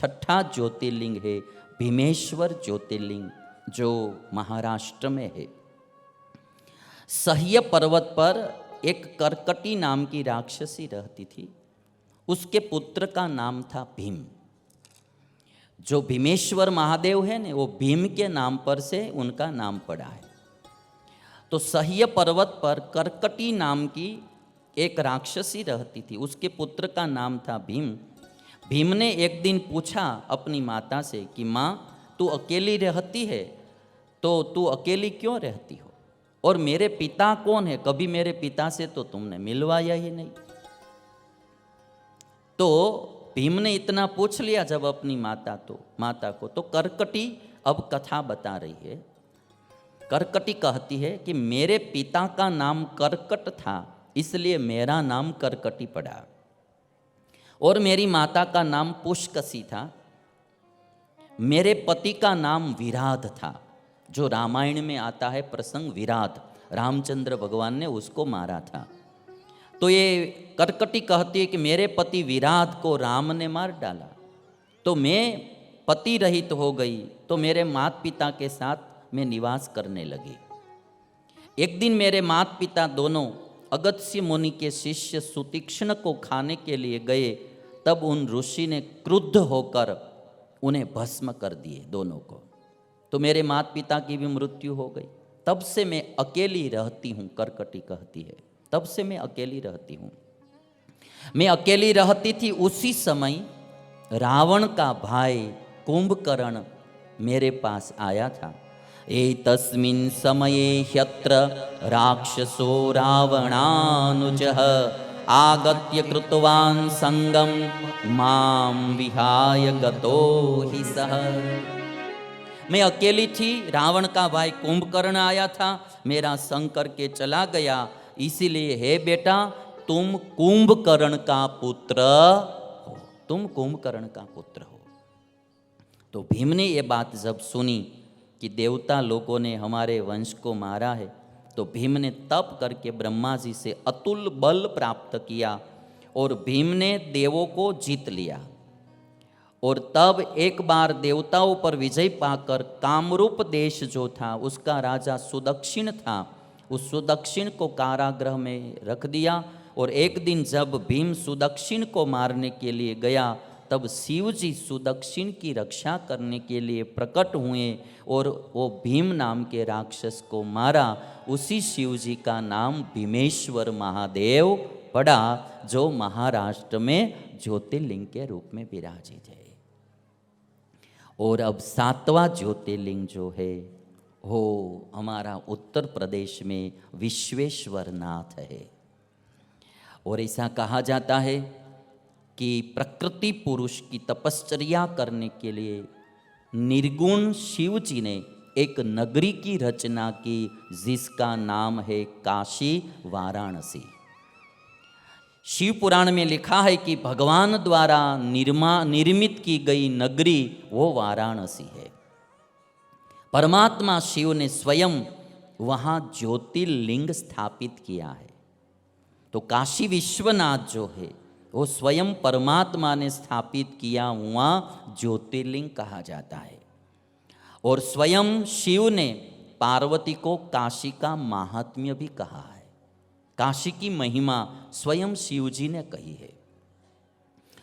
छठा ज्योतिर्लिंग है भीमेश्वर ज्योतिर्लिंग, जो महाराष्ट्र में है। सह्य पर्वत पर एक करकटी नाम की राक्षसी रहती थी। उसके पुत्र का नाम था भीम। जो भीमेश्वर महादेव है ना, वो भीम के नाम पर से उनका नाम पड़ा है। तो सह्य पर्वत पर करकटी नाम की एक राक्षसी रहती थी, उसके पुत्र का नाम था भीम। भीम ने एक दिन पूछा अपनी माता से कि माँ, तू अकेली रहती है तो तू अकेली क्यों रहती हो, और मेरे पिता कौन है, कभी मेरे पिता से तो तुमने मिलवाया ही नहीं। तो भीम ने इतना पूछ लिया जब अपनी माता को, तो करकटी अब कथा बता रही है। करकटी कहती है कि मेरे पिता का नाम करकट था, इसलिए मेरा नाम करकटी पड़ा, और मेरी माता का नाम पुष्कसी था। मेरे पति का नाम विराध था, जो रामायण में आता है प्रसंग विराध, रामचंद्र भगवान ने उसको मारा था। तो ये करकटी कहती है कि मेरे पति विराध को राम ने मार डाला, तो मैं पति रहित हो गई, तो मेरे माता पिता के साथ मैं निवास करने लगी। एक दिन मेरे माता पिता दोनों अगस्त्य मुनि के शिष्य सुतीक्ष्ण को खाने के लिए गए, तब उन ऋषि ने क्रुद्ध होकर उन्हें भस्म कर दिए दोनों को। तो मेरे माता पिता की भी मृत्यु हो गई। तब से मैं अकेली रहती हूँ, करकटी कहती है, तब से मैं अकेली रहती हूँ। मैं अकेली रहती थी, उसी समय रावण का भाई कुंभकर्ण मेरे पास आया था। एतस्मिन् समये ह्यत्र राक्षसो रावणानुजः आगत्य कृतवान् संगम मां विहाय गतो हि सः। मैं अकेली थी, रावण का भाई कुंभकर्ण आया था, मेरा संग करके चला गया। इसीलिए हे बेटा, तुम कुंभकर्ण का पुत्र हो, तुम कुंभकर्ण का पुत्र हो। तो भीम ने ये बात जब सुनी कि देवता लोगों ने हमारे वंश को मारा है, तो भीम ने तप करके ब्रह्मा जी से अतुल बल प्राप्त किया और भीम ने देवों को जीत लिया। और तब एक बार देवताओं पर विजय पाकर कामरूप देश जो था, उसका राजा सुदक्षिण था, उस सुदक्षिण को कारागृह में रख दिया। और एक दिन जब भीम सुदक्षिण को मारने के लिए गया, तब शिव जी सुदक्षिण की रक्षा करने के लिए प्रकट हुए और वो भीम नाम के राक्षस को मारा। उसी शिव जी का नाम भीमेश्वर महादेव पड़ा, जो महाराष्ट्र में ज्योतिर्लिंग के रूप में विराजित है। और अब सातवां ज्योतिर्लिंग जो है वो हमारा उत्तर प्रदेश में विश्वेश्वर नाथ है। और ऐसा कहा जाता है कि प्रकृति पुरुष की तपश्चर्या करने के लिए निर्गुण शिव जी ने एक नगरी की रचना की, जिसका नाम है काशी वाराणसी। शिव पुराण में लिखा है कि भगवान द्वारा निर्मित की गई नगरी वो वाराणसी है। परमात्मा शिव ने स्वयं वहाँ ज्योतिर्लिंग स्थापित किया है। तो काशी विश्वनाथ जो है वो स्वयं परमात्मा ने स्थापित किया हुआ ज्योतिर्लिंग कहा जाता है। और स्वयं शिव ने पार्वती को काशी का महात्म्य भी कहा है। काशी की महिमा स्वयं शिव जी ने कही है।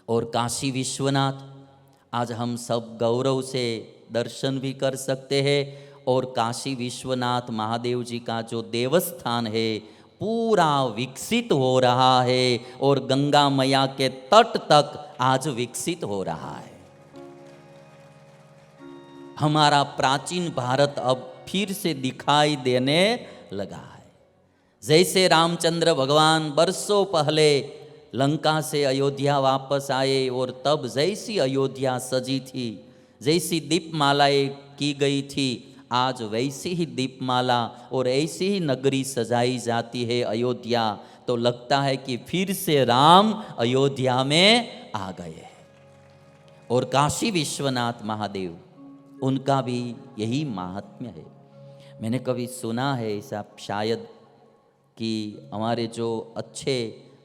और काशी विश्वनाथ आज हम सब गौरव से दर्शन भी कर सकते हैं। और काशी विश्वनाथ महादेव जी का जो देवस्थान है पूरा विकसित हो रहा है, और गंगा मैया के तट तक आज विकसित हो रहा है। हमारा प्राचीन भारत अब फिर से दिखाई देने लगा है। जैसे रामचंद्र भगवान बरसों पहले लंका से अयोध्या वापस आए, और तब जैसी अयोध्या सजी थी, जैसी दीपमालाएं की गई थी, आज वैसी ही दीपमाला और ऐसी ही नगरी सजाई जाती है अयोध्या। तो लगता है कि फिर से राम अयोध्या में आ गए हैं। और काशी विश्वनाथ महादेव, उनका भी यही महात्म्य है। मैंने कभी सुना है ऐसा, शायद कि हमारे जो अच्छे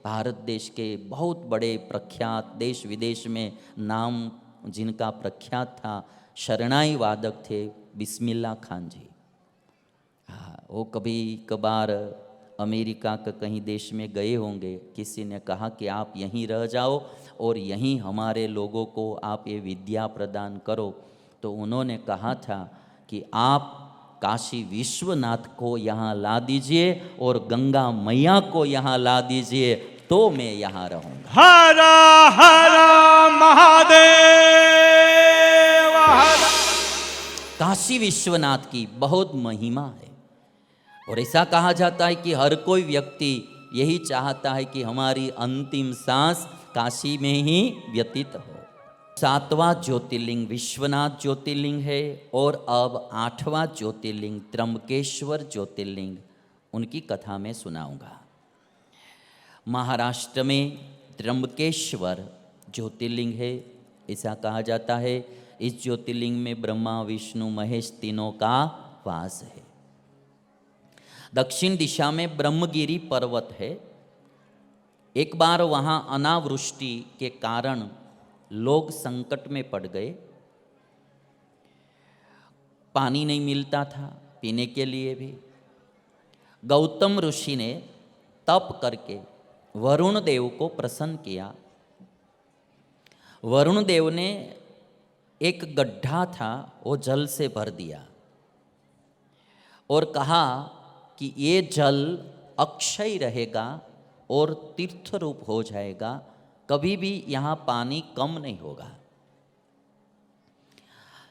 भारत देश के बहुत बड़े प्रख्यात देश विदेश में नाम जिनका प्रख्यात था, शरणाई वादक थे बिस्मिल्लाह खान जी। हाँ, वो कभी कभार अमेरिका का कहीं देश में गए होंगे, किसी ने कहा कि आप यहीं रह जाओ और यहीं हमारे लोगों को आप ये विद्या प्रदान करो, तो उन्होंने कहा था कि आप काशी विश्वनाथ को यहाँ ला दीजिए और गंगा मैया को यहाँ ला दीजिए, तो मैं यहाँ रहूँगा। हर हर महादेव हर। काशी विश्वनाथ की बहुत महिमा है और ऐसा कहा जाता है कि हर कोई व्यक्ति यही चाहता है कि हमारी अंतिम सांस काशी में ही व्यतीत हो। 7वां ज्योतिर्लिंग विश्वनाथ ज्योतिर्लिंग है और अब 8वां ज्योतिर्लिंग त्र्यंबकेश्वर ज्योतिर्लिंग, उनकी कथा में सुनाऊंगा। महाराष्ट्र में त्र्यंबकेश्वर ज्योतिर्लिंग है। ऐसा कहा जाता है इस ज्योतिर्लिंग में ब्रह्मा विष्णु महेश तीनों का वास है। दक्षिण दिशा में ब्रह्मगिरी पर्वत है। एक बार वहाँ अनावृष्टि के कारण लोग संकट में पड़ गए, पानी नहीं मिलता था पीने के लिए भी। गौतम ऋषि ने तप करके वरुण देव को प्रसन्न किया। वरुण देव ने एक गड्ढा था वो जल से भर दिया और कहा कि ये जल अक्षय रहेगा और तीर्थ रूप हो जाएगा, कभी भी यहाँ पानी कम नहीं होगा।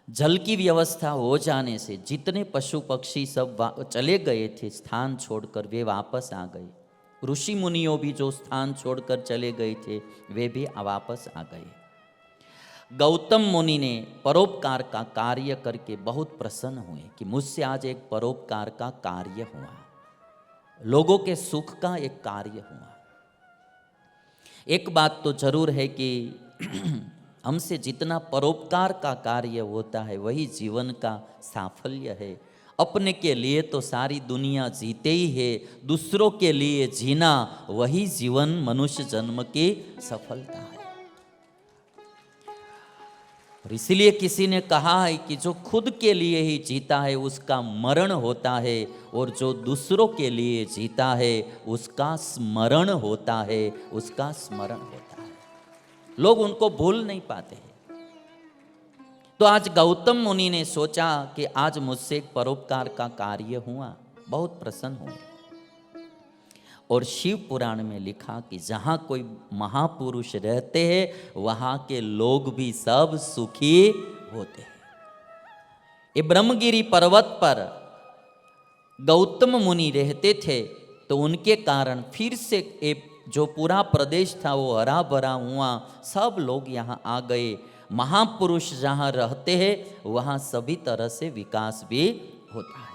जल की व्यवस्था हो जाने से जितने पशु पक्षी सब चले गए थे स्थान छोड़कर, वे वापस आ गए। ऋषि मुनियों भी जो स्थान छोड़कर चले गए थे वे भी वापस आ गए। गौतम मुनि ने परोपकार का कार्य करके बहुत प्रसन्न हुए कि मुझसे आज एक परोपकार का कार्य हुआ, लोगों के सुख का एक कार्य हुआ। एक बात तो जरूर है कि हमसे जितना परोपकार का कार्य होता है वही जीवन का साफल्य है। अपने के लिए तो सारी दुनिया जीते ही है, दूसरों के लिए जीना वही जीवन मनुष्य जन्म की सफलता है। और इसलिए किसी ने कहा है कि जो खुद के लिए ही जीता है उसका मरण होता है और जो दूसरों के लिए जीता है उसका स्मरण होता है, उसका स्मरण होता है। लोग उनको भूल नहीं पाते हैं। तो आज गौतम मुनि ने सोचा कि आज मुझसे एक परोपकार का कार्य हुआ, बहुत प्रसन्न हुए। और शिव पुराण में लिखा कि जहाँ कोई महापुरुष रहते हैं वहाँ के लोग भी सब सुखी होते हैं। ये ब्रह्मगिरी पर्वत पर गौतम मुनि रहते थे तो उनके कारण फिर से एक जो पूरा प्रदेश था वो हरा भरा हुआ, सब लोग यहाँ आ गए। महापुरुष जहाँ रहते हैं वहाँ सभी तरह से विकास भी होता है।